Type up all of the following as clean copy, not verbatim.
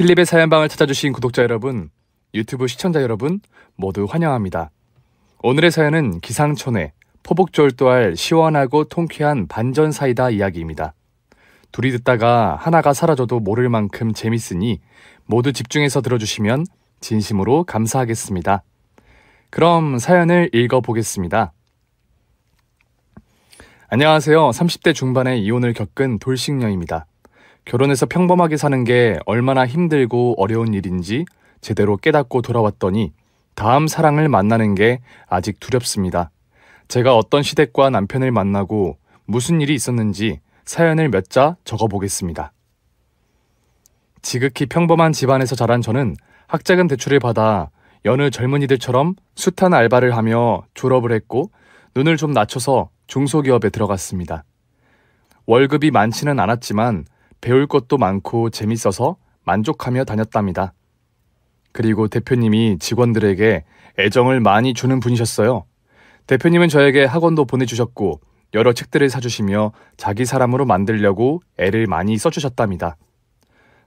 필립의 사연방을 찾아주신 구독자 여러분, 유튜브 시청자 여러분 모두 환영합니다. 오늘의 사연은 기상천외, 포복절도할 시원하고 통쾌한 반전 사이다 이야기입니다. 둘이 듣다가 하나가 사라져도 모를 만큼 재밌으니 모두 집중해서 들어주시면 진심으로 감사하겠습니다. 그럼 사연을 읽어보겠습니다. 안녕하세요. 30대 중반의 이혼을 겪은 돌싱녀입니다. 결혼해서 평범하게 사는 게 얼마나 힘들고 어려운 일인지 제대로 깨닫고 돌아왔더니 다음 사랑을 만나는 게 아직 두렵습니다. 제가 어떤 시댁과 남편을 만나고 무슨 일이 있었는지 사연을 몇 자 적어보겠습니다. 지극히 평범한 집안에서 자란 저는 학자금 대출을 받아 여느 젊은이들처럼 숱한 알바를 하며 졸업을 했고 눈을 좀 낮춰서 중소기업에 들어갔습니다. 월급이 많지는 않았지만 배울 것도 많고 재밌어서 만족하며 다녔답니다. 그리고 대표님이 직원들에게 애정을 많이 주는 분이셨어요. 대표님은 저에게 학원도 보내주셨고 여러 책들을 사주시며 자기 사람으로 만들려고 애를 많이 써주셨답니다.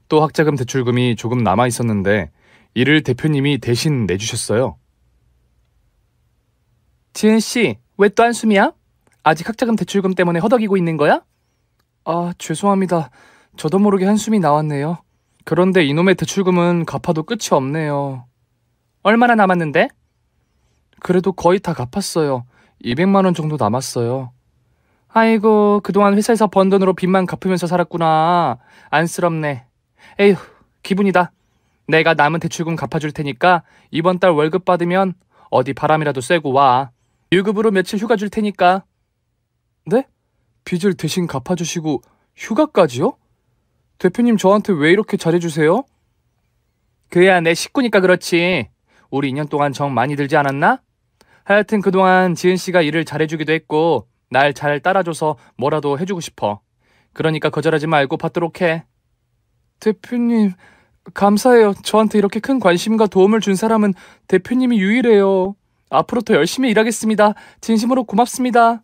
또 학자금 대출금이 조금 남아있었는데 이를 대표님이 대신 내주셨어요. 지은씨, 왜 또 한숨이야? 아직 학자금 대출금 때문에 허덕이고 있는 거야? 아, 죄송합니다. 저도 모르게 한숨이 나왔네요. 그런데 이놈의 대출금은 갚아도 끝이 없네요. 얼마나 남았는데? 그래도 거의 다 갚았어요. 200만 원 정도 남았어요. 아이고, 그동안 회사에서 번 돈으로 빚만 갚으면서 살았구나. 안쓰럽네. 에휴, 기분이다. 내가 남은 대출금 갚아줄 테니까 이번 달 월급 받으면 어디 바람이라도 쐬고 와. 유급으로 며칠 휴가 줄 테니까. 네? 빚을 대신 갚아주시고 휴가까지요? 대표님 저한테 왜 이렇게 잘해주세요? 그야 내 식구니까 그렇지. 우리 2년 동안 정 많이 들지 않았나? 하여튼 그동안 지은씨가 일을 잘해주기도 했고 날 잘 따라줘서 뭐라도 해주고 싶어. 그러니까 거절하지 말고 받도록 해. 대표님 감사해요. 저한테 이렇게 큰 관심과 도움을 준 사람은 대표님이 유일해요. 앞으로 더 열심히 일하겠습니다. 진심으로 고맙습니다.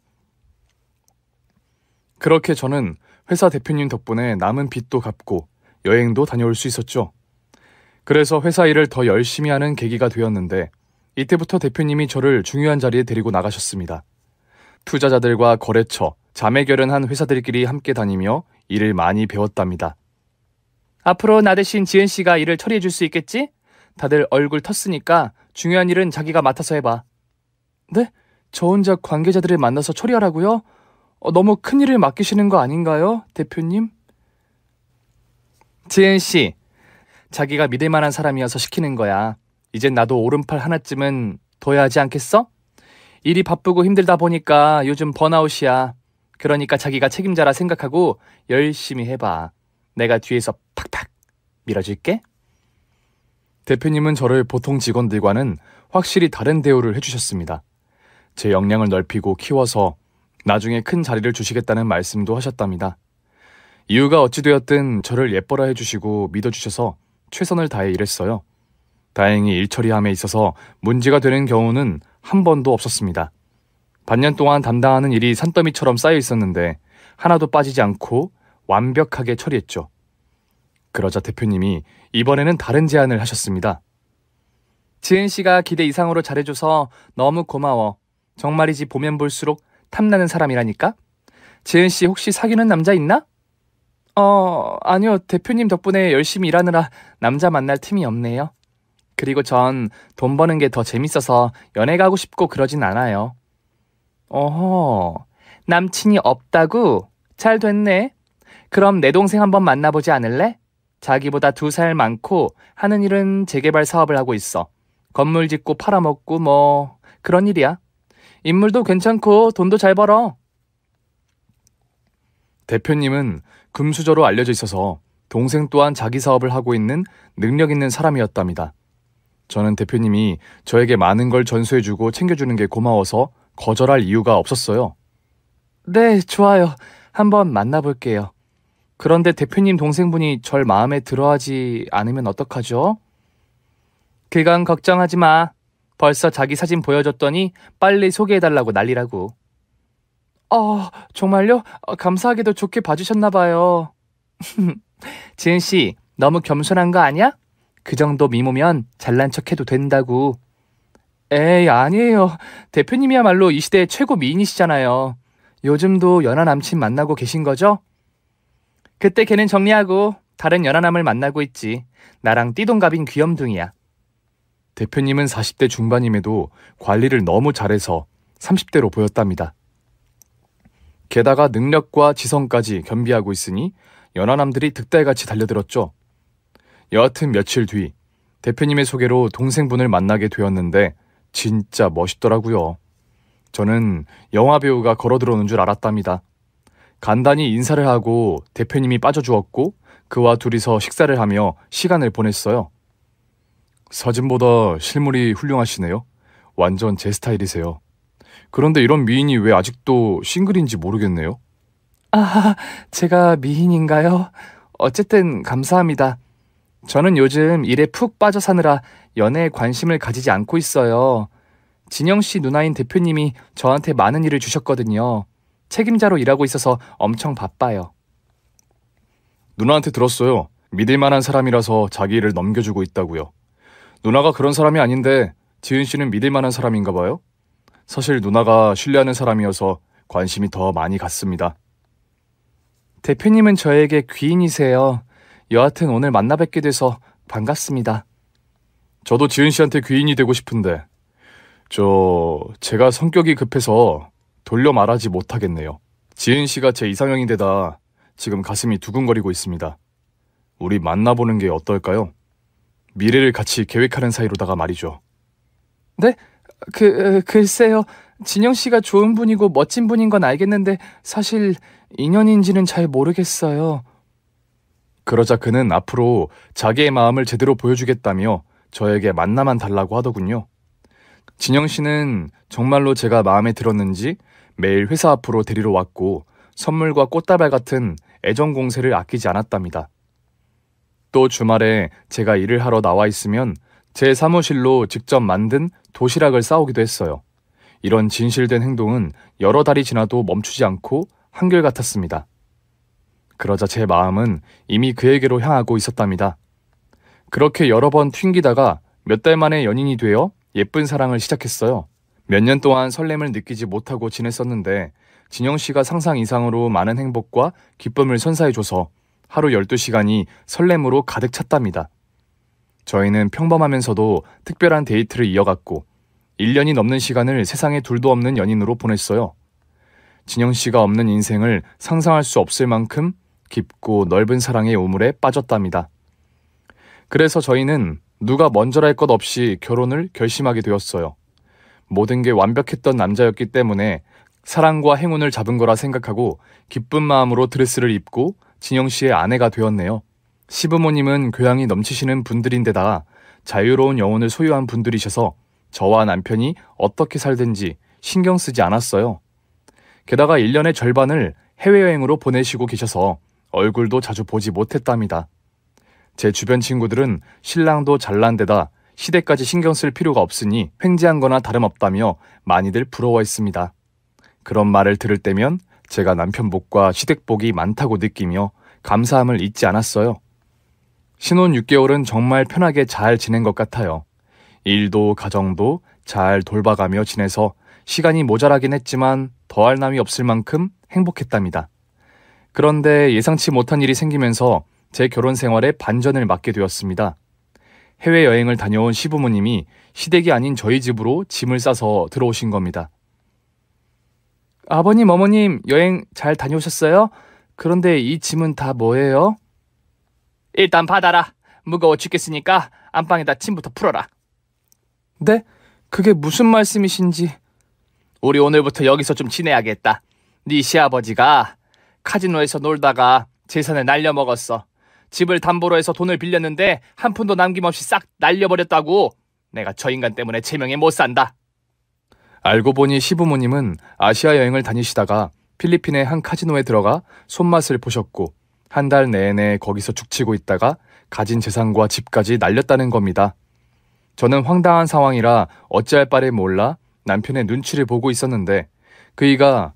그렇게 저는 회사 대표님 덕분에 남은 빚도 갚고 여행도 다녀올 수 있었죠. 그래서 회사 일을 더 열심히 하는 계기가 되었는데 이때부터 대표님이 저를 중요한 자리에 데리고 나가셨습니다. 투자자들과 거래처, 자매 결연한 회사들끼리 함께 다니며 일을 많이 배웠답니다. 앞으로 나 대신 지은씨가 일을 처리해 줄 수 있겠지? 다들 얼굴 텄으니까 중요한 일은 자기가 맡아서 해봐. 네? 저 혼자 관계자들을 만나서 처리하라고요? 너무 큰 일을 맡기시는 거 아닌가요, 대표님? 지은씨, 자기가 믿을 만한 사람이어서 시키는 거야. 이젠 나도 오른팔 하나쯤은 둬야 하지 않겠어? 일이 바쁘고 힘들다 보니까 요즘 번아웃이야. 그러니까 자기가 책임자라 생각하고 열심히 해봐. 내가 뒤에서 팍팍 밀어줄게. 대표님은 저를 보통 직원들과는 확실히 다른 대우를 해주셨습니다. 제 역량을 넓히고 키워서 나중에 큰 자리를 주시겠다는 말씀도 하셨답니다. 이유가 어찌되었든 저를 예뻐라 해주시고 믿어주셔서 최선을 다해 일했어요. 다행히 일 처리함에 있어서 문제가 되는 경우는 한 번도 없었습니다. 반년 동안 담당하는 일이 산더미처럼 쌓여 있었는데 하나도 빠지지 않고 완벽하게 처리했죠. 그러자 대표님이 이번에는 다른 제안을 하셨습니다. 지은씨가 기대 이상으로 잘해줘서 너무 고마워. 정말이지 보면 볼수록 탐나는 사람이라니까? 지은씨 혹시 사귀는 남자 있나? 아니요. 대표님 덕분에 열심히 일하느라 남자 만날 틈이 없네요. 그리고 전 돈 버는 게 더 재밌어서 연애 가고 싶고 그러진 않아요. 어허, 남친이 없다고? 잘 됐네. 그럼 내 동생 한번 만나보지 않을래? 자기보다 2살 많고 하는 일은 재개발 사업을 하고 있어. 건물 짓고 팔아먹고 뭐 그런 일이야. 인물도 괜찮고 돈도 잘 벌어. 대표님은 금수저로 알려져 있어서 동생 또한 자기 사업을 하고 있는 능력 있는 사람이었답니다. 저는 대표님이 저에게 많은 걸 전수해주고 챙겨주는 게 고마워서 거절할 이유가 없었어요. 네, 좋아요. 한번 만나볼게요. 그런데 대표님 동생분이 절 마음에 들어하지 않으면 어떡하죠? 그건 걱정하지 마. 벌써 자기 사진 보여줬더니 빨리 소개해달라고 난리라고. 정말요? 감사하게도 좋게 봐주셨나 봐요. 지은씨, 너무 겸손한 거 아니야? 그 정도 미모면 잘난 척해도 된다고. 에이, 아니에요. 대표님이야말로 이 시대의 최고 미인이시잖아요. 요즘도 연하 남친 만나고 계신 거죠? 그때 걔는 정리하고 다른 연하남을 만나고 있지. 나랑 띠동갑인 귀염둥이야. 대표님은 40대 중반임에도 관리를 너무 잘해서 30대로 보였답니다. 게다가 능력과 지성까지 겸비하고 있으니 연하남들이 득달같이 달려들었죠. 여하튼 며칠 뒤 대표님의 소개로 동생분을 만나게 되었는데 진짜 멋있더라고요. 저는 영화배우가 걸어들어오는 줄 알았답니다. 간단히 인사를 하고 대표님이 빠져주었고 그와 둘이서 식사를 하며 시간을 보냈어요. 사진보다 실물이 훌륭하시네요. 완전 제 스타일이세요. 그런데 이런 미인이 왜 아직도 싱글인지 모르겠네요. 아, 제가 미인인가요? 어쨌든 감사합니다. 저는 요즘 일에 푹 빠져 사느라 연애에 관심을 가지지 않고 있어요. 진영 씨 누나인 대표님이 저한테 많은 일을 주셨거든요. 책임자로 일하고 있어서 엄청 바빠요. 누나한테 들었어요. 믿을 만한 사람이라서 자기 일을 넘겨주고 있다고요. 누나가 그런 사람이 아닌데 지은 씨는 믿을 만한 사람인가 봐요? 사실 누나가 신뢰하는 사람이어서 관심이 더 많이 갔습니다. 대표님은 저에게 귀인이세요. 여하튼 오늘 만나 뵙게 돼서 반갑습니다. 저도 지은 씨한테 귀인이 되고 싶은데 제가 성격이 급해서 돌려 말하지 못하겠네요. 지은 씨가 제 이상형인데다 지금 가슴이 두근거리고 있습니다. 우리 만나보는 게 어떨까요? 미래를 같이 계획하는 사이로다가 말이죠. 네? 글쎄요. 진영 씨가 좋은 분이고 멋진 분인 건 알겠는데 사실 인연인지는 잘 모르겠어요. 그러자 그는 앞으로 자기의 마음을 제대로 보여주겠다며 저에게 만나만 달라고 하더군요. 진영 씨는 정말로 제가 마음에 들었는지 매일 회사 앞으로 데리러 왔고 선물과 꽃다발 같은 애정 공세를 아끼지 않았답니다. 또 주말에 제가 일을 하러 나와 있으면 제 사무실로 직접 만든 도시락을 싸오기도 했어요. 이런 진실된 행동은 여러 달이 지나도 멈추지 않고 한결같았습니다. 그러자 제 마음은 이미 그에게로 향하고 있었답니다. 그렇게 여러 번 튕기다가 몇 달 만에 연인이 되어 예쁜 사랑을 시작했어요. 몇 년 동안 설렘을 느끼지 못하고 지냈었는데 진영 씨가 상상 이상으로 많은 행복과 기쁨을 선사해줘서 하루 12시간이 설렘으로 가득 찼답니다. 저희는 평범하면서도 특별한 데이트를 이어갔고 1년이 넘는 시간을 세상에 둘도 없는 연인으로 보냈어요. 진영 씨가 없는 인생을 상상할 수 없을 만큼 깊고 넓은 사랑의 우물에 빠졌답니다. 그래서 저희는 누가 먼저랄 것 없이 결혼을 결심하게 되었어요. 모든 게 완벽했던 남자였기 때문에 사랑과 행운을 잡은 거라 생각하고 기쁜 마음으로 드레스를 입고 진영 씨의 아내가 되었네요. 시부모님은 교양이 넘치시는 분들인데다 자유로운 영혼을 소유한 분들이셔서 저와 남편이 어떻게 살든지 신경 쓰지 않았어요. 게다가 1년의 절반을 해외여행으로 보내시고 계셔서 얼굴도 자주 보지 못했답니다. 제 주변 친구들은 신랑도 잘난 데다 시댁까지 신경 쓸 필요가 없으니 횡재한 거나 다름없다며 많이들 부러워했습니다. 그런 말을 들을 때면 제가 남편복과 시댁복이 많다고 느끼며 감사함을 잊지 않았어요. 신혼 6개월은 정말 편하게 잘 지낸 것 같아요. 일도 가정도 잘 돌봐가며 지내서 시간이 모자라긴 했지만 더할 나위 없을 만큼 행복했답니다. 그런데 예상치 못한 일이 생기면서 제 결혼 생활에 반전을 맞게 되었습니다. 해외여행을 다녀온 시부모님이 시댁이 아닌 저희 집으로 짐을 싸서 들어오신 겁니다. 아버님, 어머님, 여행 잘 다녀오셨어요? 그런데 이 짐은 다 뭐예요? 일단 받아라. 무거워 죽겠으니까 안방에다 짐부터 풀어라. 네? 그게 무슨 말씀이신지. 우리 오늘부터 여기서 좀 지내야겠다. 네 시아버지가 카지노에서 놀다가 재산을 날려먹었어. 집을 담보로 해서 돈을 빌렸는데 한 푼도 남김없이 싹 날려버렸다고. 내가 저 인간 때문에 제명에 못 산다. 알고 보니 시부모님은 아시아 여행을 다니시다가 필리핀의 한 카지노에 들어가 손맛을 보셨고 한 달 내내 거기서 죽치고 있다가 가진 재산과 집까지 날렸다는 겁니다. 저는 황당한 상황이라 어찌할 바를 몰라 남편의 눈치를 보고 있었는데 그이가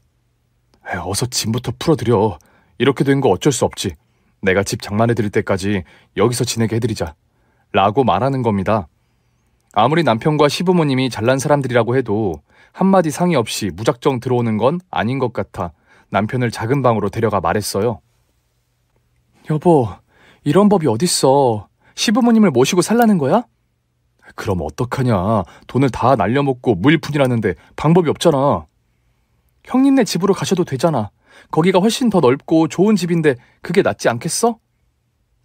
어서 짐부터 풀어드려. 이렇게 된 거 어쩔 수 없지. 내가 집 장만해 드릴 때까지 여기서 지내게 해드리자 라고 말하는 겁니다. 아무리 남편과 시부모님이 잘난 사람들이라고 해도 한마디 상의 없이 무작정 들어오는 건 아닌 것 같아 남편을 작은 방으로 데려가 말했어요. 여보, 이런 법이 어딨어. 시부모님을 모시고 살라는 거야? 그럼 어떡하냐. 돈을 다 날려먹고 무일푼이라는데 방법이 없잖아. 형님네 집으로 가셔도 되잖아. 거기가 훨씬 더 넓고 좋은 집인데 그게 낫지 않겠어?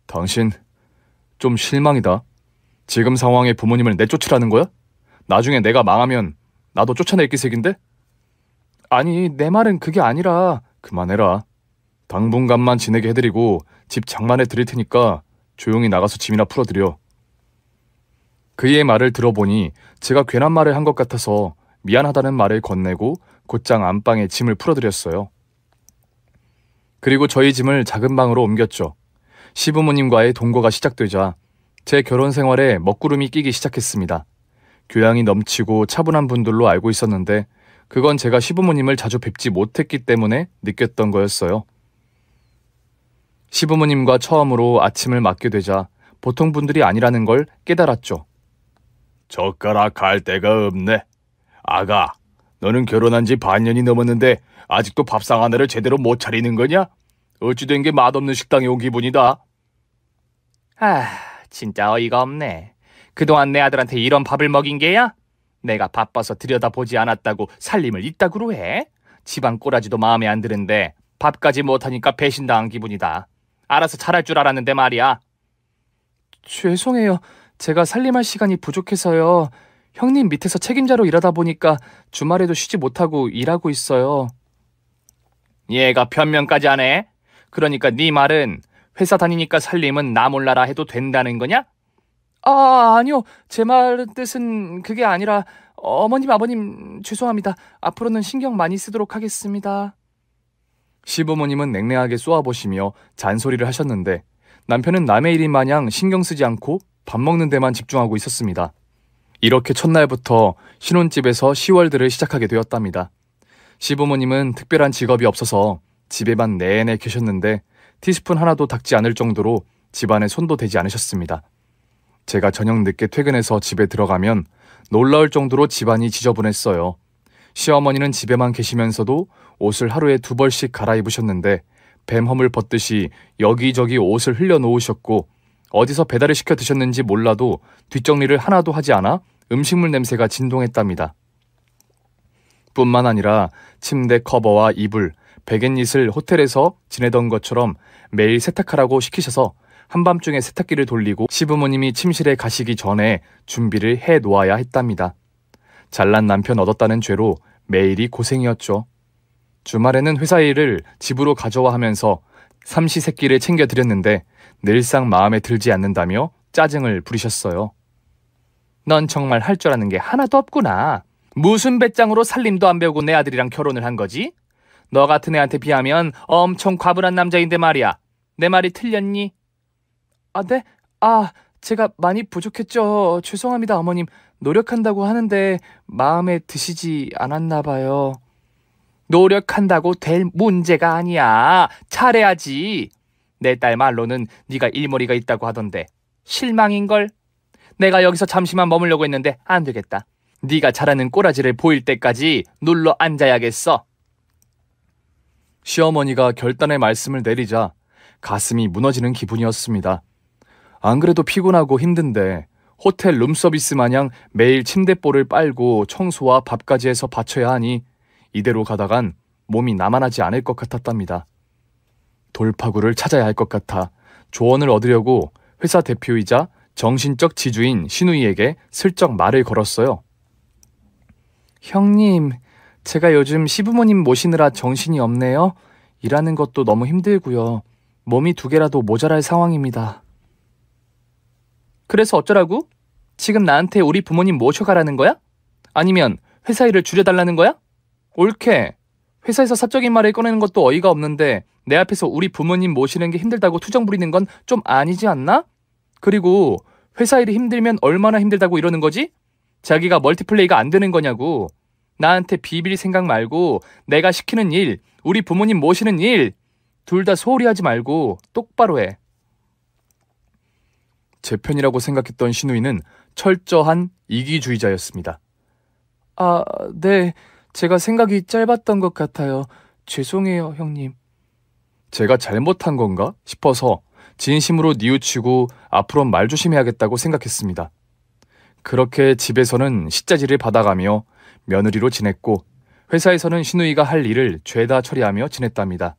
당신 좀 실망이다. 지금 상황에 부모님을 내쫓으라는 거야? 나중에 내가 망하면 나도 쫓아낼 기색인데? 아니, 내 말은 그게 아니라. 그만해라. 당분간만 지내게 해드리고 집 장만해 드릴 테니까 조용히 나가서 짐이나 풀어드려. 그의 말을 들어보니 제가 괜한 말을 한 것 같아서 미안하다는 말을 건네고 곧장 안방에 짐을 풀어드렸어요. 그리고 저희 짐을 작은 방으로 옮겼죠. 시부모님과의 동거가 시작되자 제 결혼 생활에 먹구름이 끼기 시작했습니다. 교양이 넘치고 차분한 분들로 알고 있었는데 그건 제가 시부모님을 자주 뵙지 못했기 때문에 느꼈던 거였어요. 시부모님과 처음으로 아침을 맞게 되자 보통 분들이 아니라는 걸 깨달았죠. 젓가락 갈 데가 없네. 아가, 너는 결혼한 지 반년이 넘었는데 아직도 밥상 하나를 제대로 못 차리는 거냐? 어찌 된 게 맛없는 식당에 온 기분이다. 진짜 어이가 없네. 그동안 내 아들한테 이런 밥을 먹인 게야? 내가 바빠서 들여다보지 않았다고 살림을 이따구로 해? 집안 꼬라지도 마음에 안 드는데 밥까지 못하니까 배신당한 기분이다. 알아서 잘할 줄 알았는데 말이야. 죄송해요. 제가 살림할 시간이 부족해서요. 형님 밑에서 책임자로 일하다 보니까 주말에도 쉬지 못하고 일하고 있어요. 얘가 변명까지 하네? 그러니까 네 말은 회사 다니니까 살림은 나 몰라라 해도 된다는 거냐? 아니요. 제 말 뜻은 그게 아니라 어머님, 아버님 죄송합니다. 앞으로는 신경 많이 쓰도록 하겠습니다. 시부모님은 냉랭하게 쏘아보시며 잔소리를 하셨는데 남편은 남의 일인 마냥 신경 쓰지 않고 밥 먹는 데만 집중하고 있었습니다. 이렇게 첫날부터 신혼집에서 시월들을 시작하게 되었답니다. 시부모님은 특별한 직업이 없어서 집에만 내내 계셨는데 티스푼 하나도 닦지 않을 정도로 집안에 손도 대지 않으셨습니다. 제가 저녁 늦게 퇴근해서 집에 들어가면 놀라울 정도로 집안이 지저분했어요. 시어머니는 집에만 계시면서도 옷을 하루에 2벌씩 갈아입으셨는데 뱀허물 벗듯이 여기저기 옷을 흘려놓으셨고 어디서 배달을 시켜 드셨는지 몰라도 뒷정리를 하나도 하지 않아 음식물 냄새가 진동했답니다. 뿐만 아니라 침대 커버와 이불, 베갯잇을 호텔에서 지내던 것처럼 매일 세탁하라고 시키셔서 한밤중에 세탁기를 돌리고 시부모님이 침실에 가시기 전에 준비를 해 놓아야 했답니다. 잘난 남편 얻었다는 죄로 매일이 고생이었죠. 주말에는 회사 일을 집으로 가져와 하면서 삼시세끼를 챙겨드렸는데 늘상 마음에 들지 않는다며 짜증을 부리셨어요. 넌 정말 할 줄 아는 게 하나도 없구나. 무슨 배짱으로 살림도 안 배우고 내 아들이랑 결혼을 한 거지? 너 같은 애한테 비하면 엄청 과분한 남자인데 말이야. 내 말이 틀렸니? 네? 제가 많이 부족했죠. 죄송합니다, 어머님. 노력한다고 하는데 마음에 드시지 않았나 봐요. 노력한다고 될 문제가 아니야. 잘해야지. 내 딸 말로는 네가 일머리가 있다고 하던데 실망인걸? 내가 여기서 잠시만 머물려고 했는데 안 되겠다. 네가 잘하는 꼬라지를 보일 때까지 눌러 앉아야겠어. 시어머니가 결단의 말씀을 내리자 가슴이 무너지는 기분이었습니다. 안 그래도 피곤하고 힘든데 호텔 룸서비스 마냥 매일 침대볼을 빨고 청소와 밥까지 해서 바쳐야 하니 이대로 가다간 몸이 남아나지 않을 것 같았답니다. 돌파구를 찾아야 할 것 같아 조언을 얻으려고 회사 대표이자 정신적 지주인 신우이에게 슬쩍 말을 걸었어요. 형님, 제가 요즘 시부모님 모시느라 정신이 없네요. 일하는 것도 너무 힘들고요. 몸이 2개라도 모자랄 상황입니다. 그래서 어쩌라고? 지금 나한테 우리 부모님 모셔가라는 거야? 아니면 회사 일을 줄여달라는 거야? 옳게. 회사에서 사적인 말을 꺼내는 것도 어이가 없는데 내 앞에서 우리 부모님 모시는 게 힘들다고 투정 부리는 건 좀 아니지 않나? 그리고 회사 일이 힘들면 얼마나 힘들다고 이러는 거지? 자기가 멀티플레이가 안 되는 거냐고. 나한테 비빌 생각 말고 내가 시키는 일, 우리 부모님 모시는 일 둘 다 소홀히 하지 말고 똑바로 해. 제 편이라고 생각했던 신우이는 철저한 이기주의자였습니다. 아, 네. 제가 생각이 짧았던 것 같아요. 죄송해요, 형님. 제가 잘못한 건가 싶어서 진심으로 뉘우치고 앞으로는 말 조심해야겠다고 생각했습니다. 그렇게 집에서는 식자지를 받아가며 며느리로 지냈고 회사에서는 신우이가 할 일을 죄다 처리하며 지냈답니다.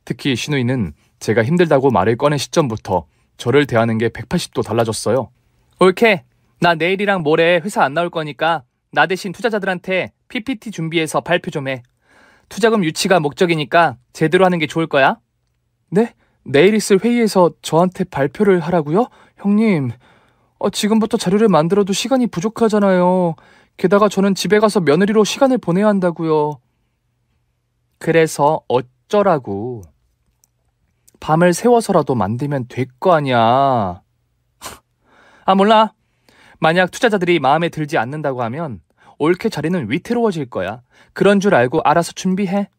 특히 신우이는 제가 힘들다고 말을 꺼낸 시점부터 저를 대하는 게 180도 달라졌어요. 옳게. 나 내일이랑 모레 회사 안 나올 거니까 나 대신 투자자들한테 PPT 준비해서 발표 좀 해. 투자금 유치가 목적이니까 제대로 하는 게 좋을 거야. 네? 내일 있을 회의에서 저한테 발표를 하라고요? 형님, 지금부터 자료를 만들어도 시간이 부족하잖아요. 게다가 저는 집에 가서 며느리로 시간을 보내야 한다고요. 그래서 어쩌라고. 밤을 새워서라도 만들면 될 거 아니야. 아, 몰라. 만약 투자자들이 마음에 들지 않는다고 하면 옳게 자리는 위태로워질 거야. 그런 줄 알고 알아서 준비해.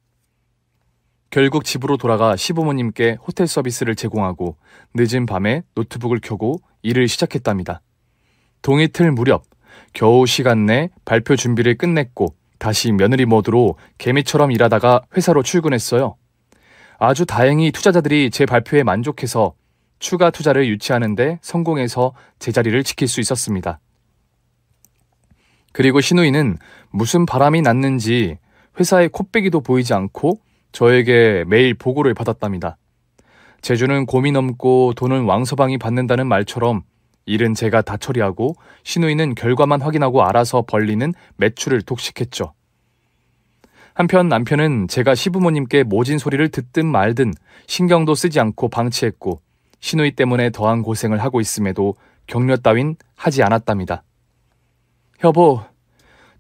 결국 집으로 돌아가 시부모님께 호텔 서비스를 제공하고 늦은 밤에 노트북을 켜고 일을 시작했답니다. 동이틀 무렵 겨우 시간 내 발표 준비를 끝냈고 다시 며느리 모드로 개미처럼 일하다가 회사로 출근했어요. 아주 다행히 투자자들이 제 발표에 만족해서 추가 투자를 유치하는데 성공해서 제 자리를 지킬 수 있었습니다. 그리고 신우이는 무슨 바람이 났는지 회사에 코빼기도 보이지 않고 저에게 매일 보고를 받았답니다. 재주는 곰이 넘고 돈은 왕서방이 받는다는 말처럼 일은 제가 다 처리하고 신우이는 결과만 확인하고 알아서 벌리는 매출을 독식했죠. 한편 남편은 제가 시부모님께 모진 소리를 듣든 말든 신경도 쓰지 않고 방치했고 신우이 때문에 더한 고생을 하고 있음에도 격려 따윈 하지 않았답니다. 여보,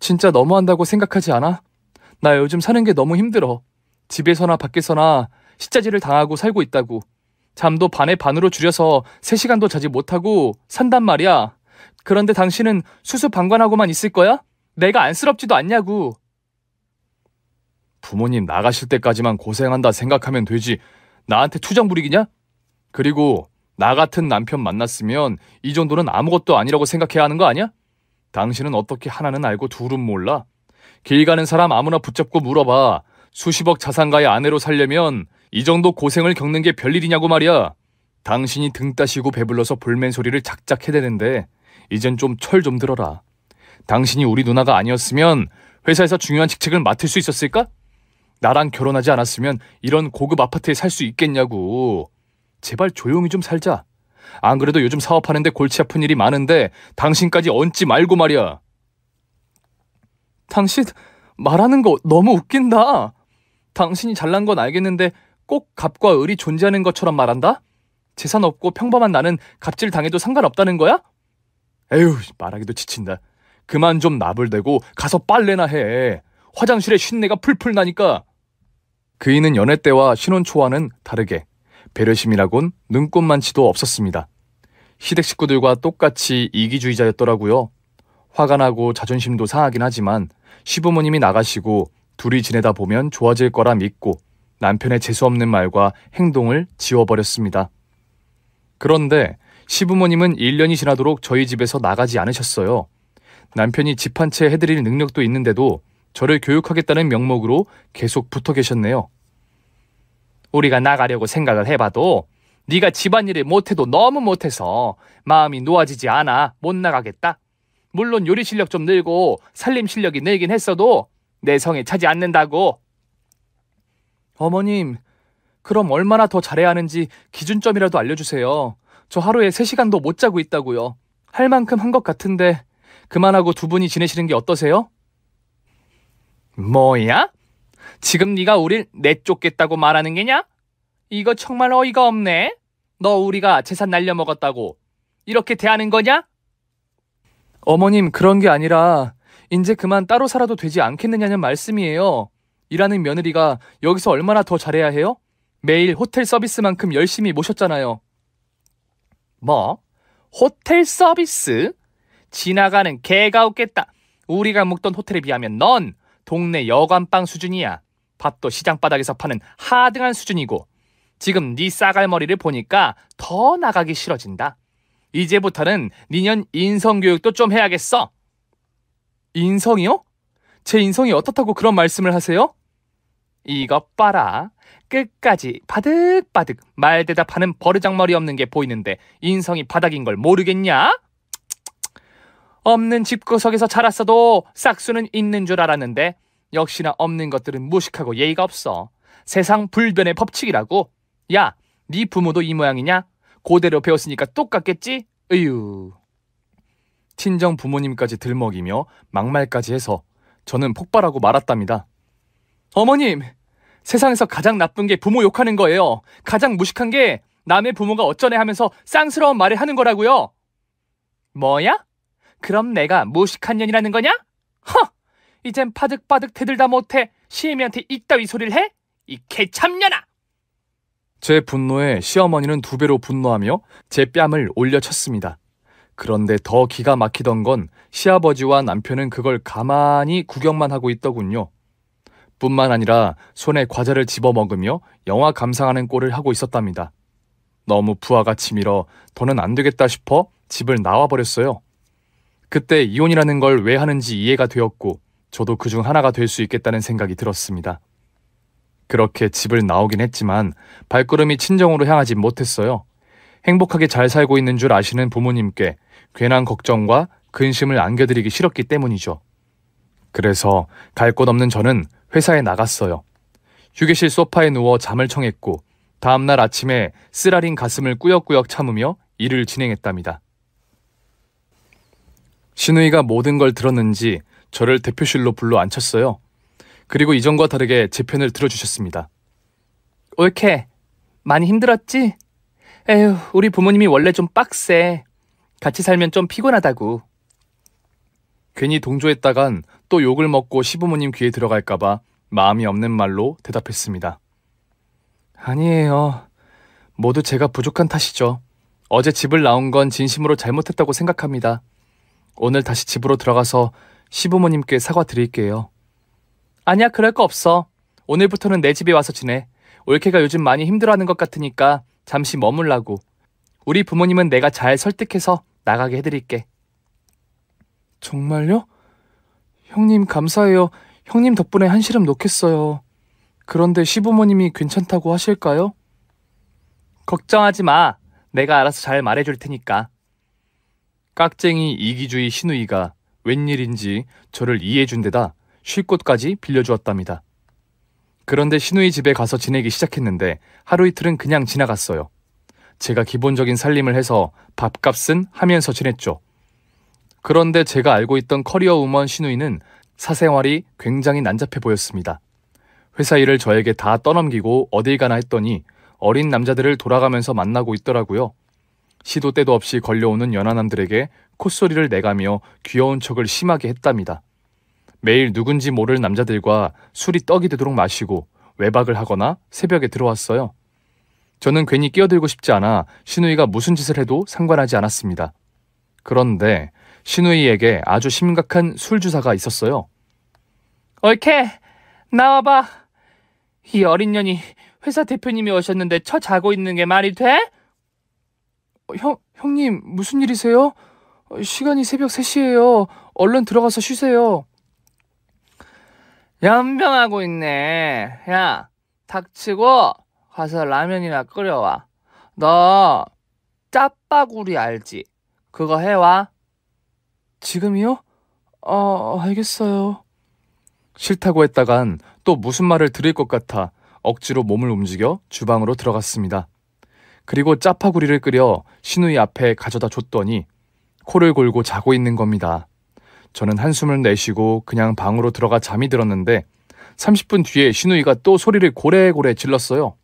진짜 너무한다고 생각하지 않아? 나 요즘 사는 게 너무 힘들어. 집에서나 밖에서나 식자지를 당하고 살고 있다고. 잠도 반의 반으로 줄여서 3시간도 자지 못하고 산단 말이야. 그런데 당신은 수수방관하고만 있을 거야? 내가 안쓰럽지도 않냐고. 부모님 나가실 때까지만 고생한다 생각하면 되지. 나한테 투정 부리기냐? 그리고 나 같은 남편 만났으면 이 정도는 아무것도 아니라고 생각해야 하는 거 아니야? 당신은 어떻게 하나는 알고 둘은 몰라. 길 가는 사람 아무나 붙잡고 물어봐. 수십억 자산가의 아내로 살려면 이 정도 고생을 겪는 게 별일이냐고 말이야. 당신이 등 따시고 배불러서 볼멘 소리를 작작 해대는데 이젠 좀 철 좀 들어라. 당신이 우리 누나가 아니었으면 회사에서 중요한 직책을 맡을 수 있었을까? 나랑 결혼하지 않았으면 이런 고급 아파트에 살 수 있겠냐고. 제발 조용히 좀 살자. 안 그래도 요즘 사업하는데 골치 아픈 일이 많은데 당신까지 얹지 말고 말이야. 당신 말하는 거 너무 웃긴다. 당신이 잘난 건 알겠는데 꼭 갑과 을이 존재하는 것처럼 말한다? 재산 없고 평범한 나는 갑질 당해도 상관없다는 거야? 에휴, 말하기도 지친다. 그만 좀 나불대고 가서 빨래나 해. 화장실에 쉰내가 풀풀 나니까. 그이는 연애 때와 신혼 초와는 다르게 배려심이라곤 눈꼽만치도 없었습니다. 시댁 식구들과 똑같이 이기주의자였더라고요. 화가 나고 자존심도 상하긴 하지만 시부모님이 나가시고 둘이 지내다 보면 좋아질 거라 믿고 남편의 재수없는 말과 행동을 지워버렸습니다. 그런데 시부모님은 1년이 지나도록 저희 집에서 나가지 않으셨어요. 남편이 집 한 채 해드릴 능력도 있는데도 저를 교육하겠다는 명목으로 계속 붙어 계셨네요. 우리가 나가려고 생각을 해봐도 네가 집안일을 못해도 너무 못해서 마음이 놓아지지 않아 못 나가겠다. 물론 요리 실력 좀 늘고 살림 실력이 늘긴 했어도 내 성에 차지 않는다고. 어머님, 그럼 얼마나 더 잘해야 하는지 기준점이라도 알려주세요. 저 하루에 3시간도 못 자고 있다고요. 할 만큼 한 것 같은데 그만하고 두 분이 지내시는 게 어떠세요? 뭐야? 지금 네가 우릴 내쫓겠다고 말하는 게냐? 이거 정말 어이가 없네. 너 우리가 재산 날려먹었다고 이렇게 대하는 거냐? 어머님, 그런 게 아니라 이제 그만 따로 살아도 되지 않겠느냐는 말씀이에요. 일하는 며느리가 여기서 얼마나 더 잘해야 해요? 매일 호텔 서비스만큼 열심히 모셨잖아요. 뭐? 호텔 서비스? 지나가는 개가 없겠다. 우리가 묵던 호텔에 비하면 넌 동네 여관방 수준이야. 밥도 시장 바닥에서 파는 하등한 수준이고 지금 네 싸갈머리를 보니까 더 나가기 싫어진다. 이제부터는 니년 인성교육도 좀 해야겠어. 인성이요? 제 인성이 어떻다고 그런 말씀을 하세요? 이것 봐라. 끝까지 바득바득 말대답하는 버르장머리 없는 게 보이는데 인성이 바닥인 걸 모르겠냐? 없는 집구석에서 자랐어도 싹수는 있는 줄 알았는데 역시나 없는 것들은 무식하고 예의가 없어. 세상 불변의 법칙이라고. 야, 네 부모도 이 모양이냐? 그대로 배웠으니까 똑같겠지? 으유. 친정 부모님까지 들먹이며 막말까지 해서 저는 폭발하고 말았답니다. 어머님, 세상에서 가장 나쁜 게 부모 욕하는 거예요. 가장 무식한 게 남의 부모가 어쩌네 하면서 쌍스러운 말을 하는 거라고요. 뭐야? 그럼 내가 무식한 년이라는 거냐? 허! 이젠 바득바득 대들다 못해 시애미한테 이따위 소리를 해? 이 개참년아! 제 분노에 시어머니는 2배로 분노하며 제 뺨을 올려쳤습니다. 그런데 더 기가 막히던 건 시아버지와 남편은 그걸 가만히 구경만 하고 있더군요. 뿐만 아니라 손에 과자를 집어먹으며 영화 감상하는 꼴을 하고 있었답니다. 너무 부하가 치밀어 더는 안 되겠다 싶어 집을 나와버렸어요. 그때 이혼이라는 걸 왜 하는지 이해가 되었고 저도 그중 하나가 될 수 있겠다는 생각이 들었습니다. 그렇게 집을 나오긴 했지만 발걸음이 친정으로 향하지 못했어요. 행복하게 잘 살고 있는 줄 아시는 부모님께 괜한 걱정과 근심을 안겨드리기 싫었기 때문이죠. 그래서 갈 곳 없는 저는 회사에 나갔어요. 휴게실 소파에 누워 잠을 청했고 다음날 아침에 쓰라린 가슴을 꾸역꾸역 참으며 일을 진행했답니다. 신우이가 모든 걸 들었는지 저를 대표실로 불러 앉혔어요. 그리고 이전과 다르게 제 편을 들어주셨습니다. 옳게, 많이 힘들었지? 에휴, 우리 부모님이 원래 좀 빡세. 같이 살면 좀 피곤하다고. 괜히 동조했다간 또 욕을 먹고 시부모님 귀에 들어갈까봐 마음이 없는 말로 대답했습니다. 아니에요. 모두 제가 부족한 탓이죠. 어제 집을 나온 건 진심으로 잘못했다고 생각합니다. 오늘 다시 집으로 들어가서 시부모님께 사과드릴게요. 아니야, 그럴 거 없어. 오늘부터는 내 집에 와서 지내. 올케가 요즘 많이 힘들어하는 것 같으니까 잠시 머물라고. 우리 부모님은 내가 잘 설득해서 나가게 해드릴게. 정말요? 형님 감사해요. 형님 덕분에 한시름 놓겠어요. 그런데 시부모님이 괜찮다고 하실까요? 걱정하지 마. 내가 알아서 잘 말해줄 테니까. 깍쟁이 이기주의 신우이가 웬일인지 저를 이해해준 데다 쉴 곳까지 빌려주었답니다. 그런데 신우이 집에 가서 지내기 시작했는데 하루 이틀은 그냥 지나갔어요. 제가 기본적인 살림을 해서 밥값은 하면서 지냈죠. 그런데 제가 알고 있던 커리어 우먼 신우이는 사생활이 굉장히 난잡해 보였습니다. 회사 일을 저에게 다 떠넘기고 어딜 가나 했더니 어린 남자들을 돌아가면서 만나고 있더라고요. 시도 때도 없이 걸려오는 연하남들에게 콧소리를 내가며 귀여운 척을 심하게 했답니다. 매일 누군지 모를 남자들과 술이 떡이 되도록 마시고 외박을 하거나 새벽에 들어왔어요. 저는 괜히 끼어들고 싶지 않아 신우이가 무슨 짓을 해도 상관하지 않았습니다. 그런데 신우이에게 아주 심각한 술 주사가 있었어요. 옳게, 나와봐. 이 어린 년이 회사 대표님이 오셨는데 쳐 자고 있는 게 말이 돼? 형님 무슨 일이세요? 시간이 새벽 3시예요. 얼른 들어가서 쉬세요. 연병하고 있네. 야, 닥치고 가서 라면이나 끓여와. 너 짜파구리 알지? 그거 해와. 지금이요? 알겠어요. 싫다고 했다간 또 무슨 말을 들을 것 같아 억지로 몸을 움직여 주방으로 들어갔습니다. 그리고 짜파구리를 끓여 신우이 앞에 가져다 줬더니 코를 골고 자고 있는 겁니다. 저는 한숨을 내쉬고 그냥 방으로 들어가 잠이 들었는데 30분 뒤에 신우이가 또 소리를 고래고래 질렀어요.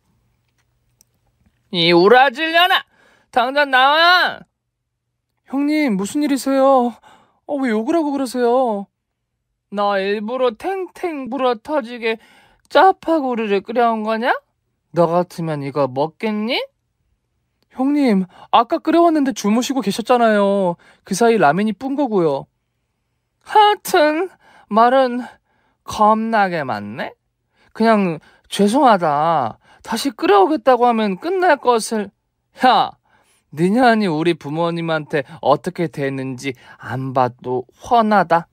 이 우라질려나! 당장 나와! 형님 무슨 일이세요? 왜 욕을 하고 그러세요? 너 일부러 탱탱 불어 터지게 짜파구리를 끓여온 거냐? 너 같으면 이거 먹겠니? 형님, 아까 끓여왔는데 주무시고 계셨잖아요. 그 사이 라면이 뿜 거고요. 하여튼 말은 겁나게 많네? 그냥 죄송하다. 다시 끌어오겠다고 하면 끝날 것을. 야, 니년이 우리 부모님한테 어떻게 됐는지 안 봐도 훤하다.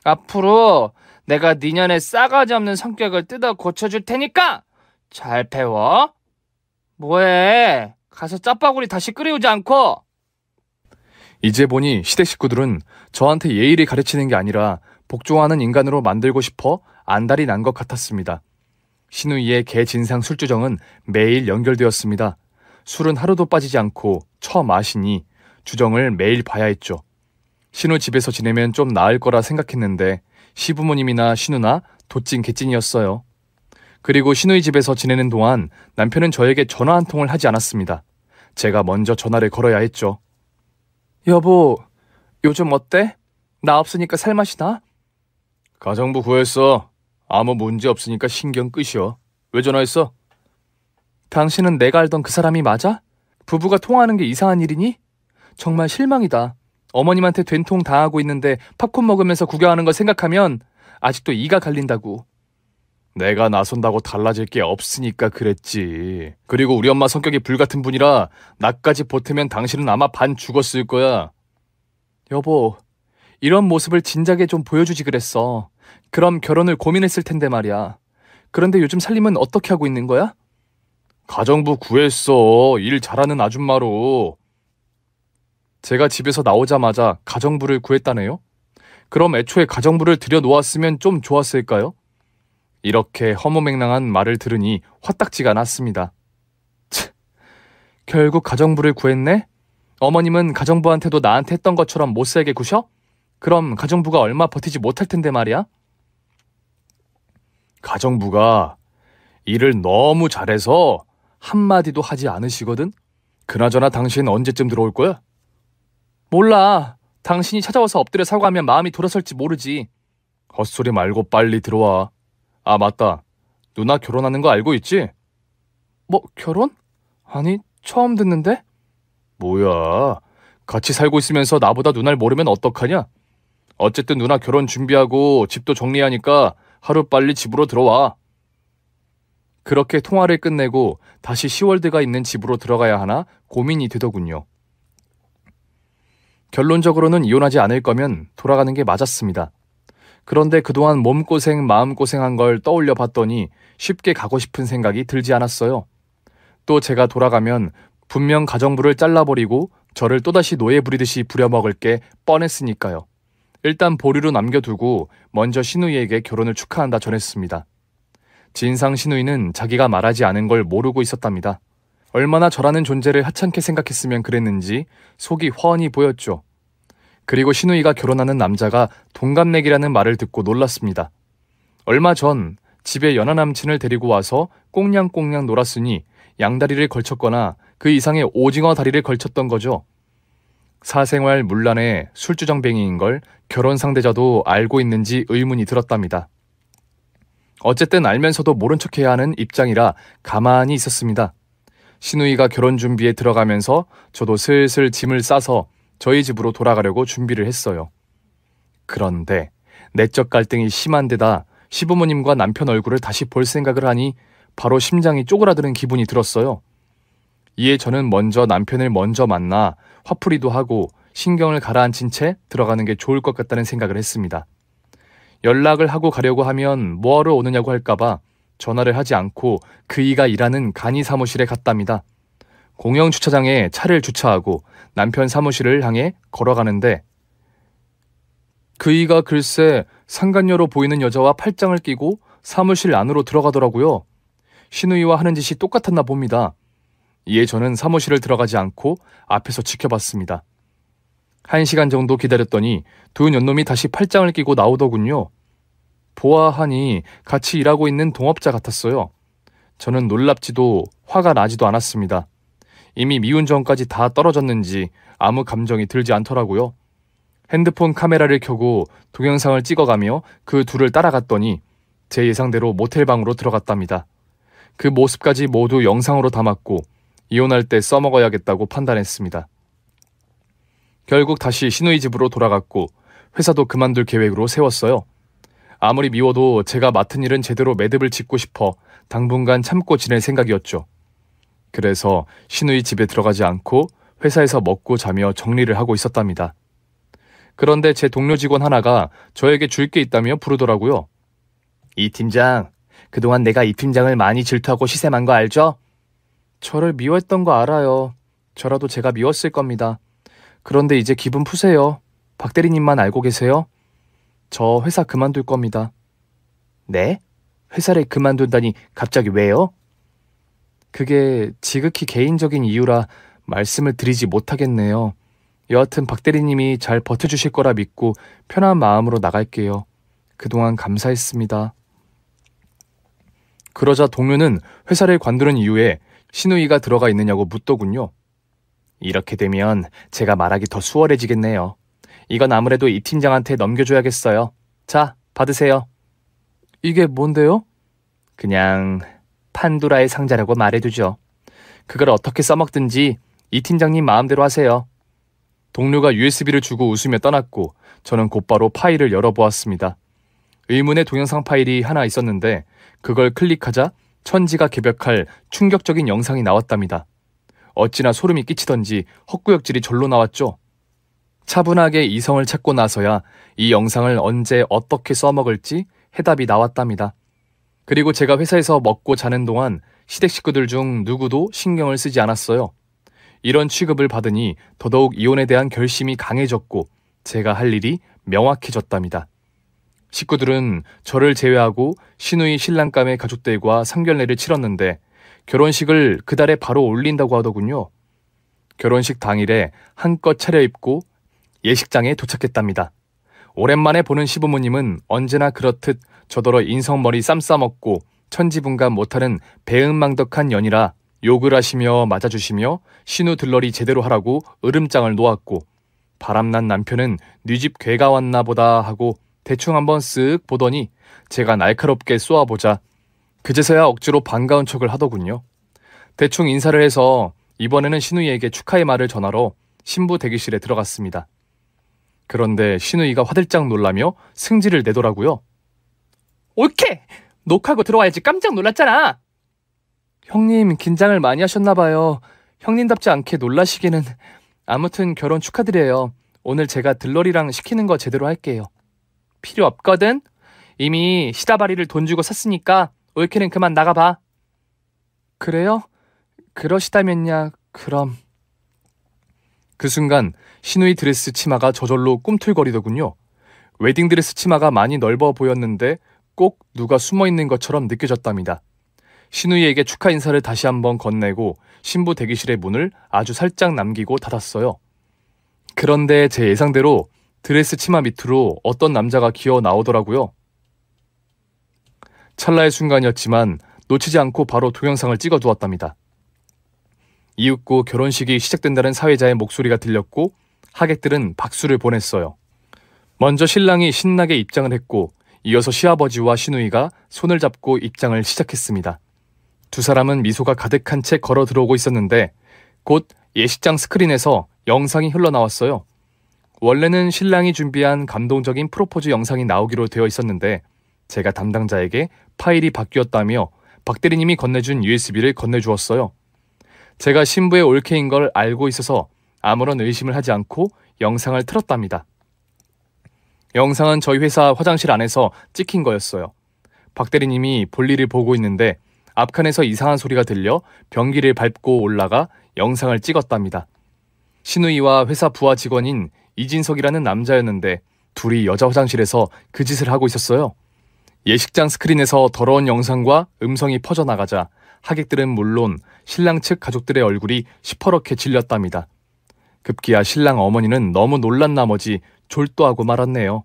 앞으로 내가 니년의 싸가지 없는 성격을 뜯어 고쳐줄 테니까 잘 배워. 뭐해? 가서 짜파구리 다시 끓여오지 않고. 이제 보니 시댁 식구들은 저한테 예의를 가르치는 게 아니라 복종하는 인간으로 만들고 싶어 안달이 난 것 같았습니다. 신우이의 개진상 술주정은 매일 연결되었습니다. 술은 하루도 빠지지 않고 처마시니 주정을 매일 봐야 했죠. 신우 집에서 지내면 좀 나을 거라 생각했는데 시부모님이나 신우나 도찐 개찐이었어요. 그리고 신우이 집에서 지내는 동안 남편은 저에게 전화 한 통을 하지 않았습니다. 제가 먼저 전화를 걸어야 했죠. 여보, 요즘 어때? 나 없으니까 살맛이 나? 가정부 구했어. 아무 문제 없으니까 신경 끄시오. 왜 전화했어? 당신은 내가 알던 그 사람이 맞아? 부부가 통화하는 게 이상한 일이니? 정말 실망이다. 어머님한테 된통 당하고 있는데 팝콘 먹으면서 구경하는 걸 생각하면 아직도 이가 갈린다고. 내가 나선다고 달라질 게 없으니까 그랬지. 그리고 우리 엄마 성격이 불같은 분이라 나까지 보태면 당신은 아마 반 죽었을 거야. 여보, 이런 모습을 진작에 좀 보여주지 그랬어. 그럼 결혼을 고민했을 텐데 말이야. 그런데 요즘 살림은 어떻게 하고 있는 거야? 가정부 구했어. 일 잘하는 아줌마로. 제가 집에서 나오자마자 가정부를 구했다네요? 그럼 애초에 가정부를 들여놓았으면 좀 좋았을까요? 이렇게 허무맹랑한 말을 들으니 화딱지가 났습니다. 결국 가정부를 구했네? 어머님은 가정부한테도 나한테 했던 것처럼 못살게 구셔? 그럼 가정부가 얼마 버티지 못할 텐데 말이야? 가정부가 일을 너무 잘해서 한마디도 하지 않으시거든? 그나저나 당신 언제쯤 들어올 거야? 몰라. 당신이 찾아와서 엎드려 사과하면 마음이 돌아설지 모르지. 헛소리 말고 빨리 들어와. 아, 맞다. 누나 결혼하는 거 알고 있지? 뭐, 결혼? 아니, 처음 듣는데? 뭐야. 같이 살고 있으면서 나보다 누나를 모르면 어떡하냐? 어쨌든 누나 결혼 준비하고 집도 정리하니까 하루빨리 집으로 들어와. 그렇게 통화를 끝내고 다시 시월드가 있는 집으로 들어가야 하나 고민이 되더군요. 결론적으로는 이혼하지 않을 거면 돌아가는 게 맞았습니다. 그런데 그동안 몸고생, 마음고생한 걸 떠올려 봤더니 쉽게 가고 싶은 생각이 들지 않았어요. 또 제가 돌아가면 분명 가정부를 잘라버리고 저를 또다시 노예 부리듯이 부려먹을 게 뻔했으니까요. 일단 보류로 남겨두고 먼저 신우이에게 결혼을 축하한다 전했습니다. 진상 신우이는 자기가 말하지 않은 걸 모르고 있었답니다. 얼마나 저라는 존재를 하찮게 생각했으면 그랬는지 속이 훤히 보였죠. 그리고 신우이가 결혼하는 남자가 동갑내기라는 말을 듣고 놀랐습니다. 얼마 전 집에 연하 남친을 데리고 와서 꽁냥꽁냥 놀았으니 양다리를 걸쳤거나 그 이상의 오징어 다리를 걸쳤던 거죠. 사생활 문란의 술주정뱅이인 걸 결혼 상대자도 알고 있는지 의문이 들었답니다. 어쨌든 알면서도 모른 척해야 하는 입장이라 가만히 있었습니다. 신우이가 결혼 준비에 들어가면서 저도 슬슬 짐을 싸서 저희 집으로 돌아가려고 준비를 했어요. 그런데 내적 갈등이 심한 데다 시부모님과 남편 얼굴을 다시 볼 생각을 하니 바로 심장이 쪼그라드는 기분이 들었어요. 이에 저는 먼저 남편을 먼저 만나 화풀이도 하고 신경을 가라앉힌 채 들어가는 게 좋을 것 같다는 생각을 했습니다. 연락을 하고 가려고 하면 뭐하러 오느냐고 할까봐 전화를 하지 않고 그이가 일하는 간이 사무실에 갔답니다. 공영 주차장에 차를 주차하고 남편 사무실을 향해 걸어가는데 그이가 글쎄 상간녀로 보이는 여자와 팔짱을 끼고 사무실 안으로 들어가더라고요. 신우이와 하는 짓이 똑같았나 봅니다. 이에 저는 사무실을 들어가지 않고 앞에서 지켜봤습니다. 1시간 정도 기다렸더니 두 년놈이 다시 팔짱을 끼고 나오더군요. 보아하니 같이 일하고 있는 동업자 같았어요. 저는 놀랍지도 화가 나지도 않았습니다. 이미 미운 정까지 다 떨어졌는지 아무 감정이 들지 않더라고요. 핸드폰 카메라를 켜고 동영상을 찍어가며 그 둘을 따라갔더니 제 예상대로 모텔방으로 들어갔답니다. 그 모습까지 모두 영상으로 담았고 이혼할 때 써먹어야겠다고 판단했습니다. 결국 다시 신우이 집으로 돌아갔고 회사도 그만둘 계획으로 세웠어요. 아무리 미워도 제가 맡은 일은 제대로 매듭을 짓고 싶어 당분간 참고 지낼 생각이었죠. 그래서 신우이 집에 들어가지 않고 회사에서 먹고 자며 정리를 하고 있었답니다. 그런데 제 동료 직원 하나가 저에게 줄 게 있다며 부르더라고요. 이 팀장, 그동안 내가 이 팀장을 많이 질투하고 시샘한 거 알죠? 저를 미워했던 거 알아요. 저라도 제가 미웠을 겁니다. 그런데 이제 기분 푸세요. 박 대리님만 알고 계세요? 저 회사 그만둘 겁니다. 네? 회사를 그만둔다니 갑자기 왜요? 그게 지극히 개인적인 이유라 말씀을 드리지 못하겠네요. 여하튼 박 대리님이 잘 버텨주실 거라 믿고 편한 마음으로 나갈게요. 그동안 감사했습니다. 그러자 동료는 회사를 관두는 이유에 신우이가 들어가 있느냐고 묻더군요. 이렇게 되면 제가 말하기 더 수월해지겠네요. 이건 아무래도 이 팀장한테 넘겨줘야겠어요. 자, 받으세요. 이게 뭔데요? 그냥 판도라의 상자라고 말해두죠. 그걸 어떻게 써먹든지 이 팀장님 마음대로 하세요. 동료가 USB를 주고 웃으며 떠났고 저는 곧바로 파일을 열어보았습니다. 의문의 동영상 파일이 하나 있었는데 그걸 클릭하자 천지가 개벽할 충격적인 영상이 나왔답니다. 어찌나 소름이 끼치던지 헛구역질이 절로 나왔죠. 차분하게 이성을 찾고 나서야 이 영상을 언제 어떻게 써먹을지 해답이 나왔답니다. 그리고 제가 회사에서 먹고 자는 동안 시댁 식구들 중 누구도 신경을 쓰지 않았어요. 이런 취급을 받으니 더더욱 이혼에 대한 결심이 강해졌고 제가 할 일이 명확해졌답니다. 식구들은 저를 제외하고 시누이 신랑감의 가족들과 상견례를 치렀는데 결혼식을 그달에 바로 올린다고 하더군요. 결혼식 당일에 한껏 차려입고 예식장에 도착했답니다. 오랜만에 보는 시부모님은 언제나 그렇듯 저더러 인성머리 쌈 싸먹고 천지분간 못하는 배은망덕한 년이라 욕을 하시며 맞아주시며 신우 들러리 제대로 하라고 으름장을 놓았고 바람난 남편은 네 집 괴가 왔나 보다 하고 대충 한번 쓱 보더니 제가 날카롭게 쏘아보자 그제서야 억지로 반가운 척을 하더군요. 대충 인사를 해서 이번에는 신우이에게 축하의 말을 전하러 신부 대기실에 들어갔습니다. 그런데 신우이가 화들짝 놀라며 승질을 내더라고요. 옳게! 녹하고 들어와야지 깜짝 놀랐잖아! 형님 긴장을 많이 하셨나봐요. 형님답지 않게 놀라시기는. 아무튼 결혼 축하드려요. 오늘 제가 들러리랑 시키는 거 제대로 할게요. 필요 없거든? 이미 시다바리를 돈 주고 샀으니까 올케는 그만 나가봐. 그래요? 그러시다면야 그럼. 그 순간 신우이 드레스 치마가 저절로 꿈틀거리더군요. 웨딩드레스 치마가 많이 넓어 보였는데 꼭 누가 숨어있는 것처럼 느껴졌답니다. 신우이에게 축하 인사를 다시 한번 건네고 신부 대기실의 문을 아주 살짝 남기고 닫았어요. 그런데 제 예상대로 드레스 치마 밑으로 어떤 남자가 기어 나오더라고요. 찰나의 순간이었지만 놓치지 않고 바로 동영상을 찍어 두었답니다. 이윽고 결혼식이 시작된다는 사회자의 목소리가 들렸고 하객들은 박수를 보냈어요. 먼저 신랑이 신나게 입장을 했고 이어서 시아버지와 시누이가 손을 잡고 입장을 시작했습니다. 두 사람은 미소가 가득한 채 걸어 들어오고 있었는데 곧 예식장 스크린에서 영상이 흘러나왔어요. 원래는 신랑이 준비한 감동적인 프로포즈 영상이 나오기로 되어 있었는데 제가 담당자에게 파일이 바뀌었다며 박 대리님이 건네준 USB를 건네주었어요. 제가 신부의 올케인 걸 알고 있어서 아무런 의심을 하지 않고 영상을 틀었답니다. 영상은 저희 회사 화장실 안에서 찍힌 거였어요. 박 대리님이 볼일을 보고 있는데 앞칸에서 이상한 소리가 들려 변기를 밟고 올라가 영상을 찍었답니다. 신우이와 회사 부하 직원인 이진석이라는 남자였는데 둘이 여자 화장실에서 그 짓을 하고 있었어요. 예식장 스크린에서 더러운 영상과 음성이 퍼져나가자 하객들은 물론 신랑 측 가족들의 얼굴이 시퍼렇게 질렸답니다. 급기야 신랑 어머니는 너무 놀란 나머지 졸도하고 말았네요.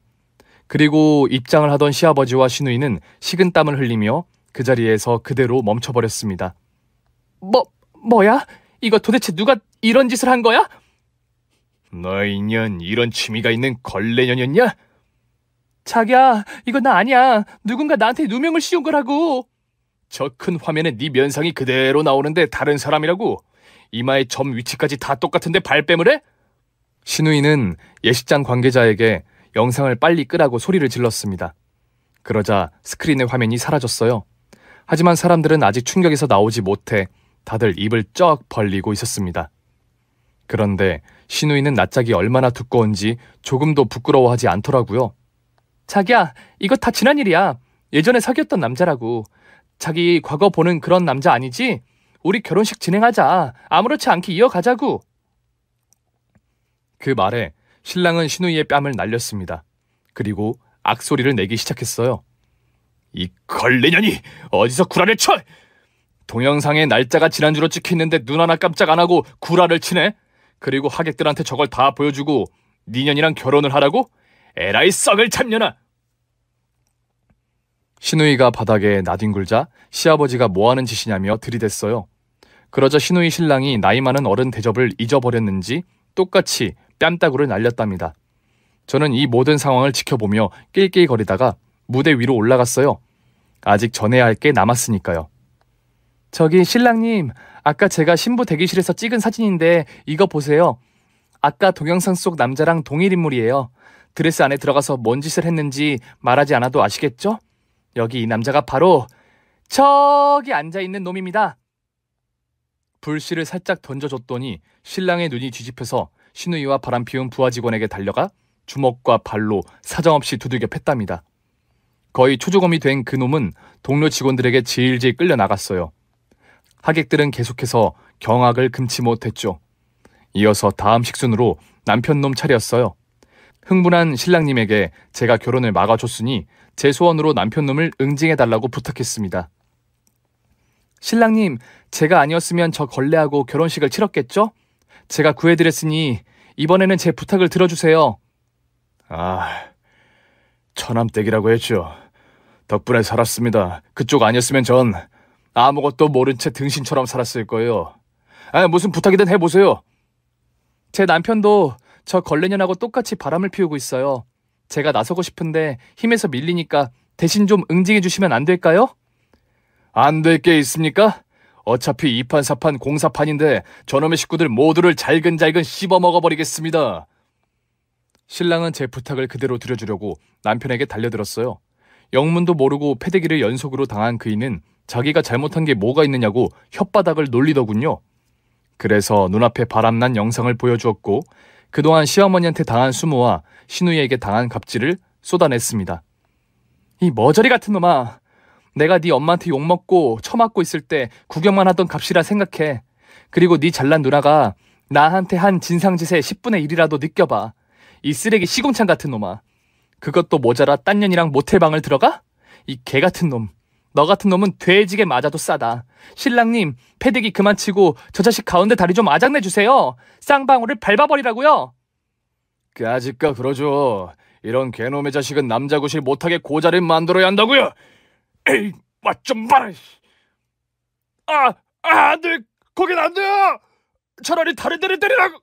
그리고 입장을 하던 시아버지와 시누이는 식은땀을 흘리며 그 자리에서 그대로 멈춰버렸습니다. 뭐야? 이거 도대체 누가 이런 짓을 한 거야? 너 인연 이런 취미가 있는 걸레년이었냐? 자기야, 이거 나 아니야. 누군가 나한테 누명을 씌운 거라고. 저 큰 화면에 네 면상이 그대로 나오는데 다른 사람이라고? 이마의 점 위치까지 다 똑같은데 발뺌을 해? 신우이는 예식장 관계자에게 영상을 빨리 끄라고 소리를 질렀습니다. 그러자 스크린의 화면이 사라졌어요. 하지만 사람들은 아직 충격에서 나오지 못해 다들 입을 쩍 벌리고 있었습니다. 그런데 신우이는 낯짝이 얼마나 두꺼운지 조금도 부끄러워하지 않더라고요. 자기야, 이거 다 지난 일이야. 예전에 사귀었던 남자라고. 자기 과거 보는 그런 남자 아니지? 우리 결혼식 진행하자. 아무렇지 않게 이어가자고. 그 말에 신랑은 신우이의 뺨을 날렸습니다. 그리고 악소리를 내기 시작했어요. 이 걸레년이 어디서 구라를 쳐! 동영상에 날짜가 지난주로 찍혀있는데 눈 하나 깜짝 안 하고 구라를 치네? 그리고 하객들한테 저걸 다 보여주고 니년이랑 결혼을 하라고? 에라이 썩을 참년아! 신우이가 바닥에 나뒹굴자 시아버지가 뭐하는 짓이냐며 들이댔어요. 그러자 신우이 신랑이 나이 많은 어른 대접을 잊어버렸는지 똑같이 뺨따구를 날렸답니다. 저는 이 모든 상황을 지켜보며 낄낄거리다가 무대 위로 올라갔어요. 아직 전해야 할 게 남았으니까요. 저기 신랑님, 아까 제가 신부 대기실에서 찍은 사진인데 이거 보세요. 아까 동영상 속 남자랑 동일 인물이에요. 드레스 안에 들어가서 뭔 짓을 했는지 말하지 않아도 아시겠죠? 여기 이 남자가 바로 저기 앉아있는 놈입니다. 불씨를 살짝 던져줬더니 신랑의 눈이 뒤집혀서 신우이와 바람피운 부하 직원에게 달려가 주먹과 발로 사정없이 두들겨 팼답니다. 거의 초조검이 된 그 놈은 동료 직원들에게 질질 끌려나갔어요. 하객들은 계속해서 경악을 금치 못했죠. 이어서 다음 식순으로 남편 놈 차렸어요. 흥분한 신랑님에게 제가 결혼을 막아줬으니 제 소원으로 남편 놈을 응징해달라고 부탁했습니다. 신랑님, 제가 아니었으면 저 걸레하고 결혼식을 치렀겠죠? 제가 구해드렸으니 이번에는 제 부탁을 들어주세요. 처남댁이라고 했죠. 덕분에 살았습니다. 그쪽 아니었으면 전 아무것도 모른 채 등신처럼 살았을 거예요. 무슨 부탁이든 해보세요. 제 남편도 저 걸레년하고 똑같이 바람을 피우고 있어요. 제가 나서고 싶은데 힘에서 밀리니까 대신 좀 응징해 주시면 안 될까요? 안 될 게 있습니까? 어차피 2판 4판 공사판인데 저놈의 식구들 모두를 잘근잘근 씹어먹어버리겠습니다. 신랑은 제 부탁을 그대로 들여주려고 남편에게 달려들었어요. 영문도 모르고 패대기를 연속으로 당한 그이는 자기가 잘못한 게 뭐가 있느냐고 혓바닥을 놀리더군요. 그래서 눈앞에 바람난 영상을 보여주었고 그동안 시어머니한테 당한 수모와 신우이에게 당한 갑질을 쏟아냈습니다. 이 머저리 같은 놈아, 내가 네 엄마한테 욕먹고 처맞고 있을 때 구경만 하던 값이라 생각해. 그리고 네 잘난 누나가 나한테 한 진상짓의 10분의 1이라도 느껴봐. 이 쓰레기 시궁창 같은 놈아. 그것도 모자라 딴 년이랑 모텔방을 들어가? 이 개같은 놈. 너 같은 놈은 돼지게 맞아도 싸다. 신랑님, 패대기 그만 치고 저 자식 가운데 다리 좀 아작내주세요. 쌍방울을 밟아버리라고요. 까짓까 그러죠. 이런 개놈의 자식은 남자 구실 못하게 고자를 만들어야 한다고요. 에이, 맛 좀 봐라. 안 돼. 거긴 안 돼요. 차라리 다른 데를 때리라고.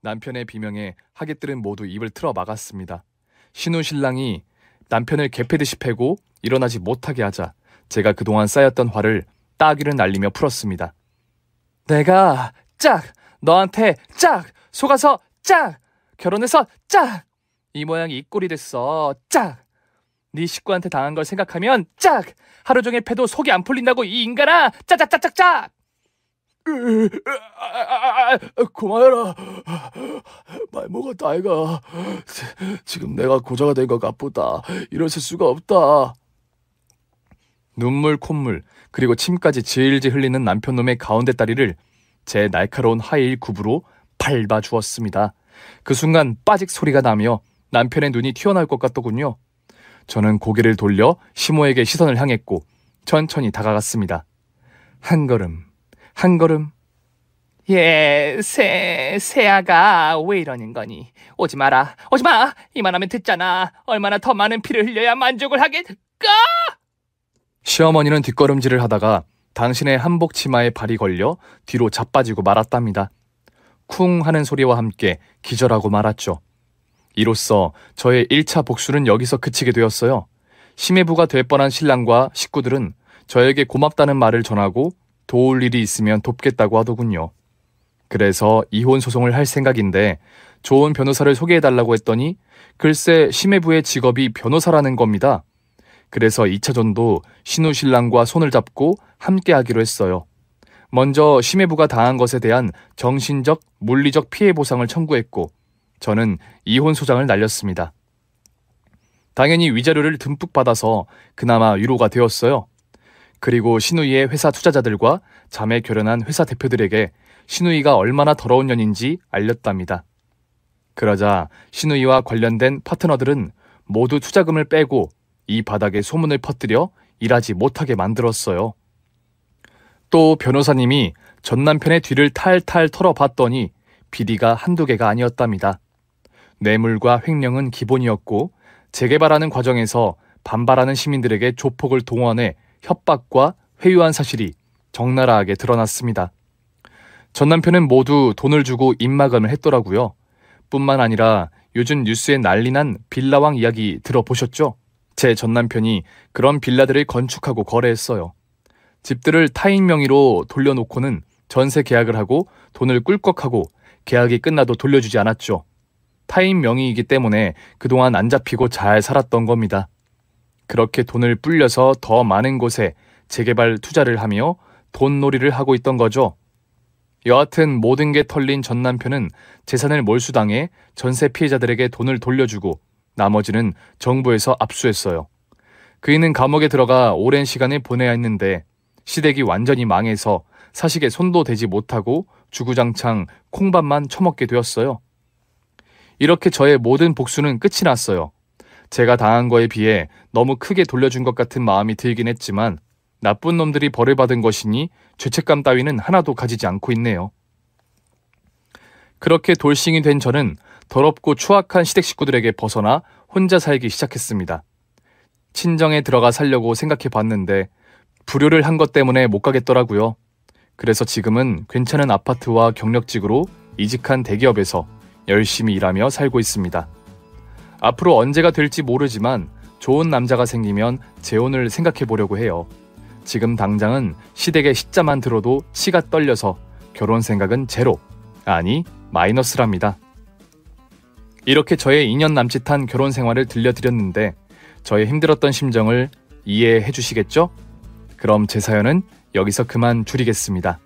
남편의 비명에 하객들은 모두 입을 틀어 막았습니다. 신우 신랑이 남편을 개패듯이 패고 일어나지 못하게 하자 제가 그동안 쌓였던 화를 따귀를 날리며 풀었습니다. 내가 너한테 속아서 결혼해서 이 모양이 이 꼴이 됐어. 네 식구한테 당한 걸 생각하면 하루 종일 패도 속이 안 풀린다고 이 인간아. 고마워라. 말 먹었다 아이가. 지금 내가 고자가 된 것 같보다 이러실 수가 없다. 눈물 콧물 그리고 침까지 질질 흘리는 남편놈의 가운데 다리를 제 날카로운 하이힐 굽으로 밟아 주었습니다. 그 순간 빠직 소리가 나며 남편의 눈이 튀어나올 것 같더군요. 저는 고개를 돌려 시모에게 시선을 향했고 천천히 다가갔습니다. 한 걸음 새아가 왜 이러는 거니? 오지 마. 이만하면 됐잖아. 얼마나 더 많은 피를 흘려야 만족을 하겠까? 시어머니는 뒷걸음질을 하다가 당신의 한복 치마에 발이 걸려 뒤로 자빠지고 말았답니다. 쿵 하는 소리와 함께 기절하고 말았죠. 이로써 저의 1차 복수는 여기서 그치게 되었어요. 심해부가 될 뻔한 신랑과 식구들은 저에게 고맙다는 말을 전하고 도울 일이 있으면 돕겠다고 하더군요. 그래서 이혼 소송을 할 생각인데 좋은 변호사를 소개해달라고 했더니 글쎄 심해부의 직업이 변호사라는 겁니다. 그래서 2차전도 신우 신랑과 손을 잡고 함께 하기로 했어요. 먼저 심해부가 당한 것에 대한 정신적, 물리적 피해 보상을 청구했고 저는 이혼 소장을 날렸습니다. 당연히 위자료를 듬뿍 받아서 그나마 위로가 되었어요. 그리고 신우이의 회사 투자자들과 자매 결연한 회사 대표들에게 신우이가 얼마나 더러운 년인지 알렸답니다. 그러자 신우이와 관련된 파트너들은 모두 투자금을 빼고 이 바닥에 소문을 퍼뜨려 일하지 못하게 만들었어요. 또 변호사님이 전 남편의 뒤를 탈탈 털어봤더니 비리가 한두 개가 아니었답니다. 뇌물과 횡령은 기본이었고 재개발하는 과정에서 반발하는 시민들에게 조폭을 동원해 협박과 회유한 사실이 적나라하게 드러났습니다. 전 남편은 모두 돈을 주고 입마감을 했더라고요. 뿐만 아니라 요즘 뉴스에 난리난 빌라왕 이야기 들어보셨죠? 제 전 남편이 그런 빌라들을 건축하고 거래했어요. 집들을 타인 명의로 돌려놓고는 전세 계약을 하고 돈을 꿀꺽하고 계약이 끝나도 돌려주지 않았죠. 타인 명의이기 때문에 그동안 안 잡히고 잘 살았던 겁니다. 그렇게 돈을 불려서 더 많은 곳에 재개발 투자를 하며 돈놀이를 하고 있던 거죠. 여하튼 모든 게 털린 전 남편은 재산을 몰수당해 전세 피해자들에게 돈을 돌려주고 나머지는 정부에서 압수했어요. 그이는 감옥에 들어가 오랜 시간을 보내야 했는데 시댁이 완전히 망해서 사식에 손도 대지 못하고 주구장창 콩밥만 처먹게 되었어요. 이렇게 저의 모든 복수는 끝이 났어요. 제가 당한 거에 비해 너무 크게 돌려준 것 같은 마음이 들긴 했지만 나쁜 놈들이 벌을 받은 것이니 죄책감 따위는 하나도 가지지 않고 있네요. 그렇게 돌싱이 된 저는 더럽고 추악한 시댁 식구들에게 벗어나 혼자 살기 시작했습니다. 친정에 들어가 살려고 생각해 봤는데 불효를 한 것 때문에 못 가겠더라고요. 그래서 지금은 괜찮은 아파트와 경력직으로 이직한 대기업에서 열심히 일하며 살고 있습니다. 앞으로 언제가 될지 모르지만 좋은 남자가 생기면 재혼을 생각해 보려고 해요. 지금 당장은 시댁의 시자만 들어도 치가 떨려서 결혼 생각은 제로, 아니 마이너스랍니다. 이렇게 저의 2년 남짓한 결혼 생활을 들려드렸는데 저의 힘들었던 심정을 이해해 주시겠죠? 그럼 제 사연은 여기서 그만 줄이겠습니다.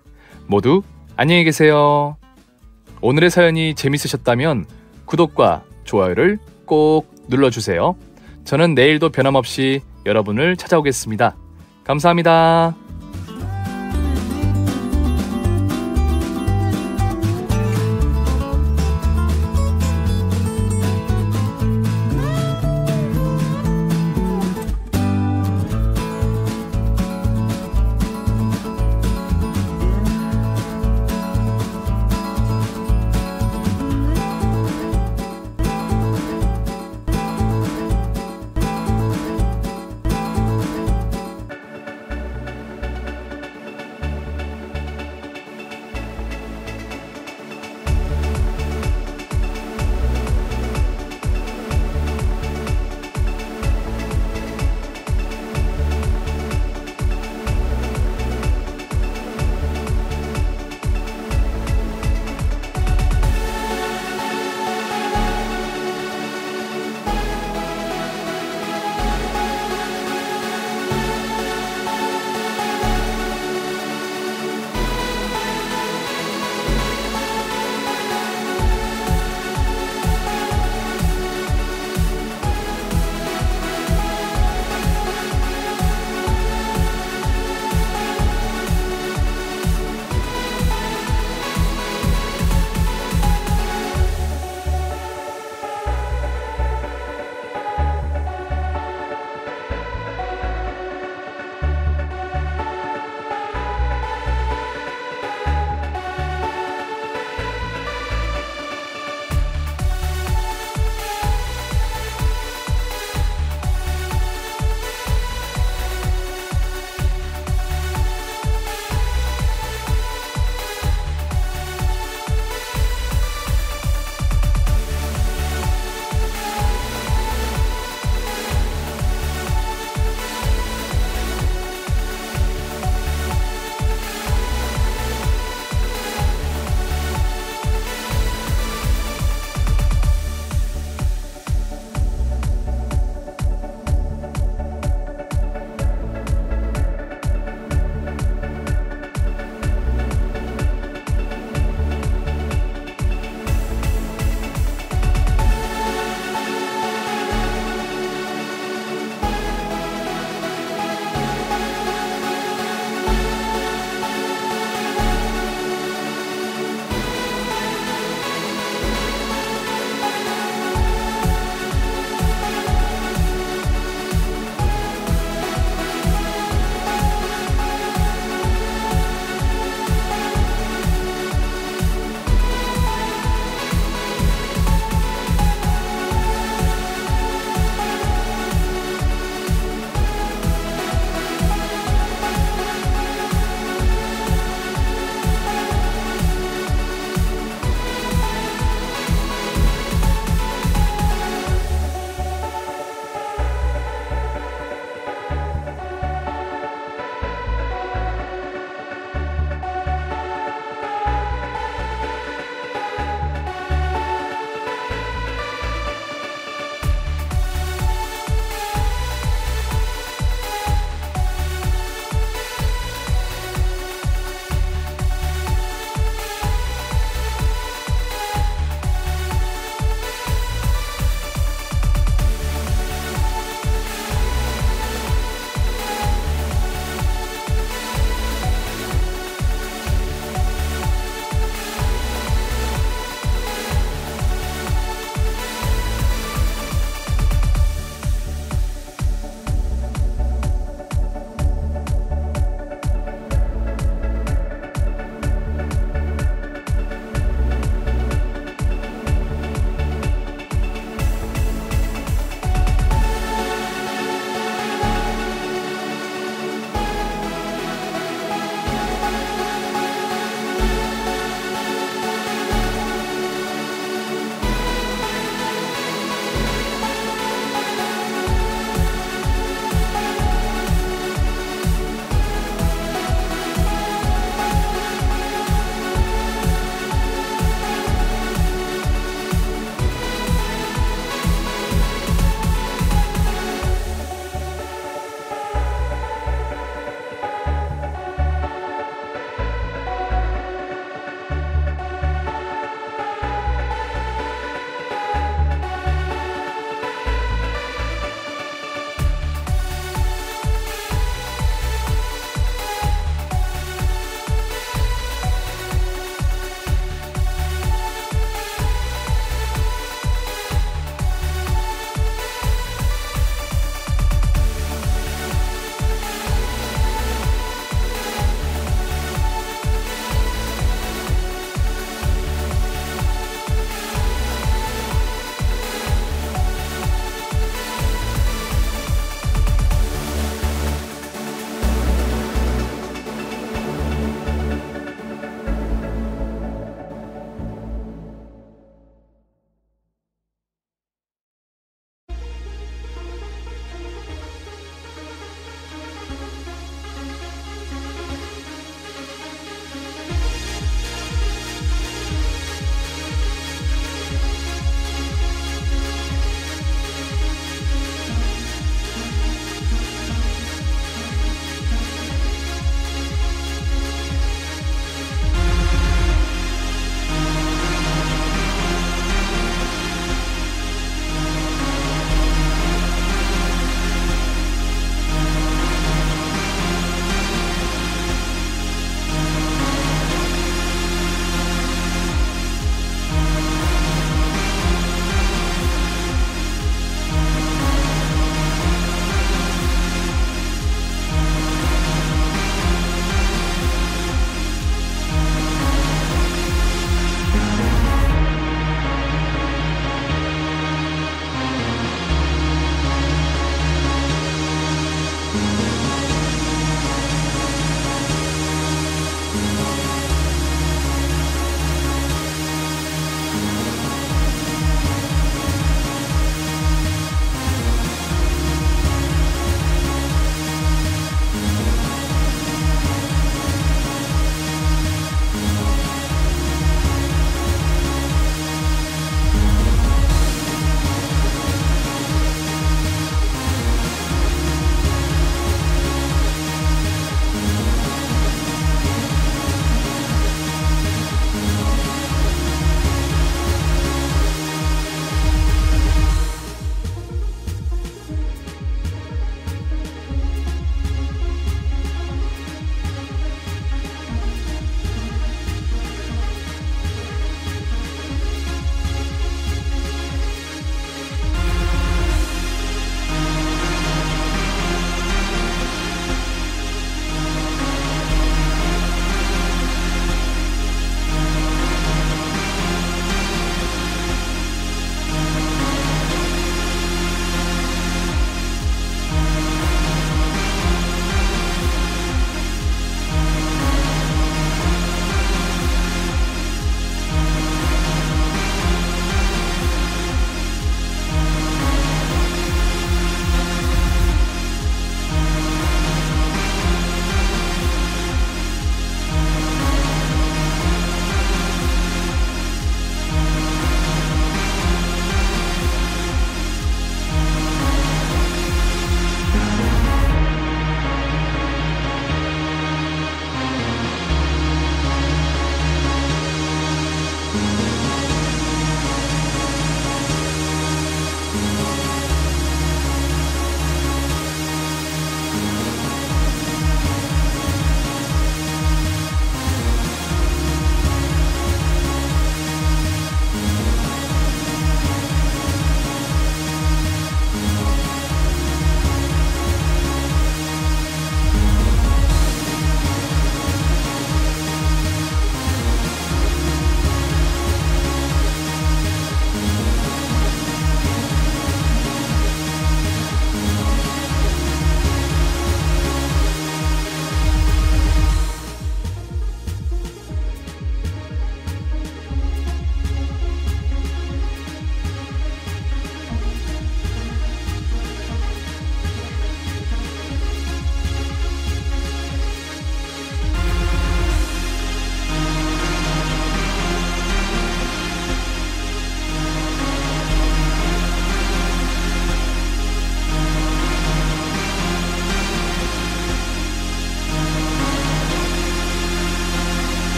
모두 안녕히 계세요. 오늘의 사연이 재밌으셨다면 구독과 좋아요를 꼭 눌러주세요. 저는 내일도 변함없이 여러분을 찾아오겠습니다. 감사합니다.